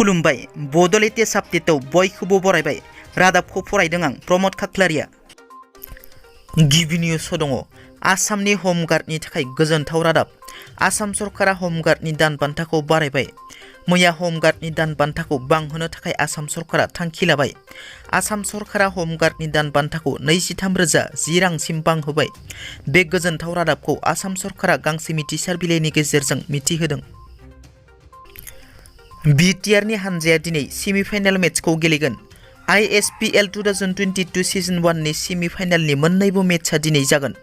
खुलुमबाय बड' लेटेस्ट आपडेटआव बयखौबो बरायबाय रादाबखौ फरायदों आं प्रमद खाख्लारिया। गिबि निउसआव दङ आसामनि हमगार्डनि थाखाय गोजोनथाव रादाब। आसाम सरकारा हमगार्डनि दान बान्थाखौ बारायबाय। मैया हमगार्डनि दान बान्थाखौ बांहोनो थाखाय आसाम सरकारा थांखि लाबाय। आसाम सरकारा हमगार्डनि दान बान्थाखौ 23,010 रांसिम बांहोबाय। बे गोजोनथाव रादाबखौ आसाम सरकारा गांसे मिथिसार बिलाइनि गेजेरजों मिथिहोदों। BTRनि हानजाया दिनै सेमिफाइनाल मेचखौ गेलेगोन। ISPL 2022 सिजन 1नि सेमिफाइनालनि मोन्नैबो मेचआ दिनै जागोन।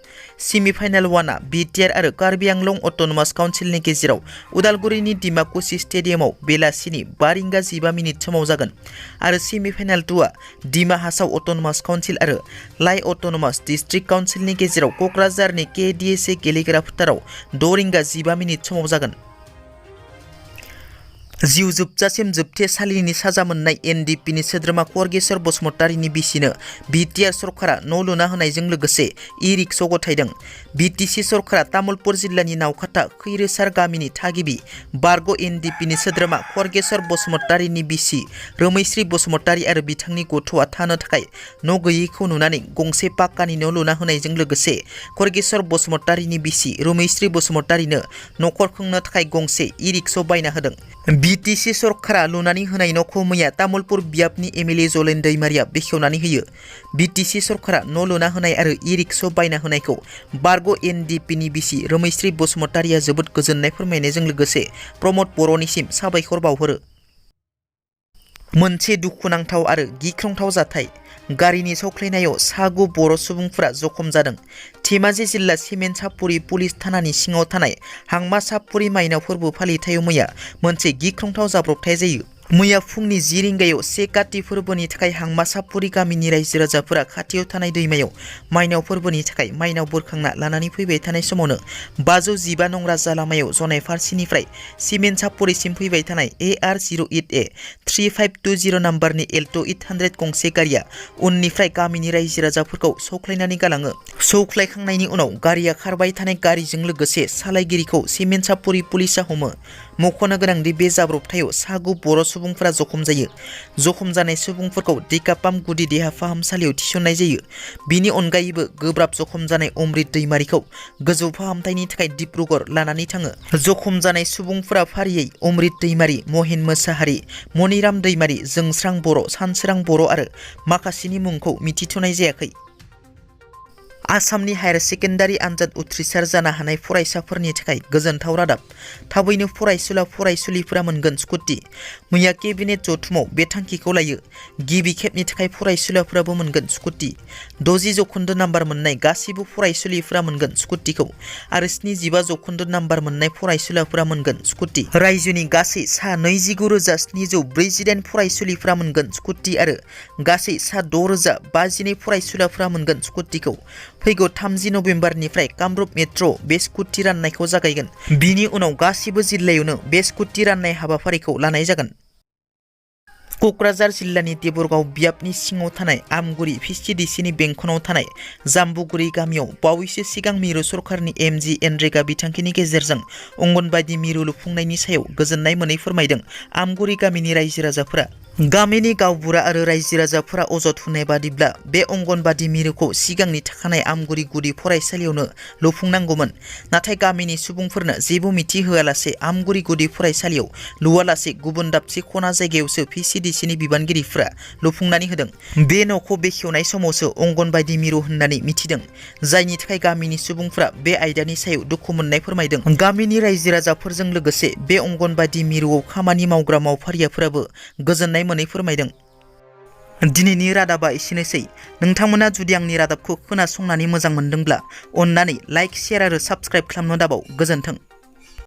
सेमिफाइनाल 1आ BTR आरो कार्बि आंलं अट'नमास काउन्सिलनि गेजेराव उदालगुरिनि डिमाकुसि स्टेडियामाव बेलासिनि 5:15 समाव जागोन आरो semi-final 2आ Dima Hasao autonomous council आरो लाइ अट'नमास डिस्ट्रिक्ट काउन्सिलनि गेजेराव क'क्राझारनि KDSA गेलेग्रा फोथाराव 6:15 समाव जागोन। जिउ जोबजासिम जोबथेसालिनि साजा मोननाय NDFBनि सोद्रोमा खरगेश्वर बसुमतारीनि बिसिनो BTR सरकारा न' लुना होनायजों लोगोसे ई-रिक्सा गथायदों। BTC सरकारा तामुलपुर जिल्लानि नावखाता खैरोसार गामिनि थागिबि बारग' NDFBनि सोद्रोमा खरगेश्वर बसुमतारीनि बिसि रोमैश्री बसुमतारी आरो बिथांनि गथ'आ थानो थाखाय न' गैयैखौ नुनानै गंसे पाक्कानि न' लुना होनायजों लोगोसे खरगेश्वर बसुमतारीनि बिसि रोमैश्री बसुमतारीनो न'खर खुंनो थाखाय गंसे ई-रिक्सा बायना होदों। BTC सरकारा लुनानै होनाय न'खौ मैया तामुलपुर बियाबनि MLA जलेन दैमारिया बेखेवनानै होयो। BTC सरकारा न' लुना होनाय आरो ई-रिक्सा बायना होनायखौ बारग' NDFBनि बिसि रोमैश्री बसुमतारीया जोबोद गोजोननाय फोरमायनायजों लोगोसे प्रमद बर'निसिम साबायखर बावहरो। मोनसे दुखुनांथाव आरो गिख्रंथाव जाथाय। गारिनि सौख्लायनायाव 9 बर' सुबुंफोरा जखम जादों। धेमाजि जिल्ला सिमेन्ट-सापुरि पुलिस थानानि सिङाव थानाय हांमा सापुरि माइनाव फोरबो फालिथायाव मैया मोनसे गिख्रंथाव जाब्रबथाय जायो। मैया फुंनि 10 रिंगायाव से काति फोरबोनि थाखाय हांमा सापुरि गामिनि रायजो राजाफोरा खाथियाव थानाय दैमायाव माइनाव फोरबोनि थाखाय माइनाव बोरखांना लानानै फैबाय थानाय समावनो 515 नं राजा लामायाव जनाय फारसेनिफ्राय सिमेन्ट-सापुरिसिम फैबाय थानाय AR08A 3520 नाम्बारनि एल्ट' 800 गंसे गारिया उननिफ्राय गामिनि रायजो राजाफोरखौ सौख्लायनानै गालाङो। सौख्लायखांनायनि उनाव गारिया खारबाय थानाय गारिजों लोगोसे सालायगिरिखौ सिमेन्ट-सापुरि पुलिसा हमो। मख'नो गोनांदि बे जाब्रबथायाव 9 बर' सुबुंफोरा जखम जायो। जखम जानाय सुबुंफोरखौ दैकापाम गुदि देहा फाहामसालियाव थिसननाय जायो। बिनि अनगायैबो गोब्राब जखम जानाय अमृत दैमारिखौ गोजौ फाहामथायनि थाखाय डिब्रुगड़ लानानै थाङो। जखम जानाय सुबुंफोरा फारियै अमृत दैमारि, महिन मोसाहारि, मनिराम दैमारि, जोंस्रां बर', सानसोरां बर' आरो माखासेनि मुंखौ मिथिथ'नाय जायाखै। आसामनि हायार सेकेन्डारि आनजाद उथ्रिसार जानो हानाय फरायसाफोरनि थाखाय गोजोनथाव रादाब। थाबैनो फरायसुला फरायसुलिफोरा मोनगोन स्कुटि। मैया केबिनेट जथुमाव बे थांखिखौ लायो। गिबि खेबनि थाखाय फरायसुलाफोराबो मोनगोन स्कुटि। 60% नाम्बार मोननाय गासिबो फरायसुलिफोरा मोनगोन स्कुटिखौ आरो 75% नाम्बार मोननाय फरायसुलाफोरा मोनगोन स्कुटि। रायजोनि गासै सा 29,748 फरायसुलिफोरा मोनगोन स्कुटि आरो गासै सा 6,052 फरायसुलाफोरा मोनगोन स्कुटिखौ। फैगौ 30 नबेम्बरनिफ्राय कामरुप मेट्र' बे स्कुटि राननायखौ जागायगोन। बिनि उनाव गासिबो जिल्लायावनो बे स्कुटि राननाय हाबाफारिखौ लानाय जागोन। क'क्राझार जिल्लानि देबरगाव बियाबनि सिङाव थानाय आमगुरि VCDCनि बेंखनाव थानाय जाम्बुगुरि गामियाव बावैसो सिगां मिरु सरकारनि MGNरेगा बिथांखिनि गेजेरजों अंगनबादि मिरु लुफुंनायनि सायाव गोजोननाय मोनै फोरमायदों आमगुरि गामिनि रायजो राजाफोरा। गामिनि गावबुरा आरो रायजो राजाफोरा अजद होनाय बादिब्ला बे अंगनबादि मिरुखौ सिगांनि थाखानाय आमगुरि गुदि फरायसालियावनो लुफुंनांगौमोन। नाथाय गामिनि सुबुंफोरनो जेबो मिथिहोआलासे आमगुरि गुदि फरायसालियाव लुवालासे गुबुन दाबसे खना जायगायावसो VCDCनि बिबानगिरिफोरा लुफुंनानै होदों। बे न'खौ बेखेवनाय समावसो अंगनबादि मिरु होननानै मिथिदों, जायनि थाखाय गामिनि सुबुंफोरा बे आयदानि सायाव दुखु मोननाय फोरमायदों। गामिनि रायजो राजाफोरजों लोगोसे बे अंगनबादि मिरुआव खामानि मावग्रा मावफारियाफोराबो गोजोननाय मोनै फोरमायदों। दिनैनि रादाबा एसेनोसै। नोंथांमोना जुदि आंनि रादाबखौ खोनासंनानै मोजां मोनदोंब्ला अन्नानै लाइक, शेयार आरो साबस्क्राइब खालामनो दाबाव। गोजोन्थों।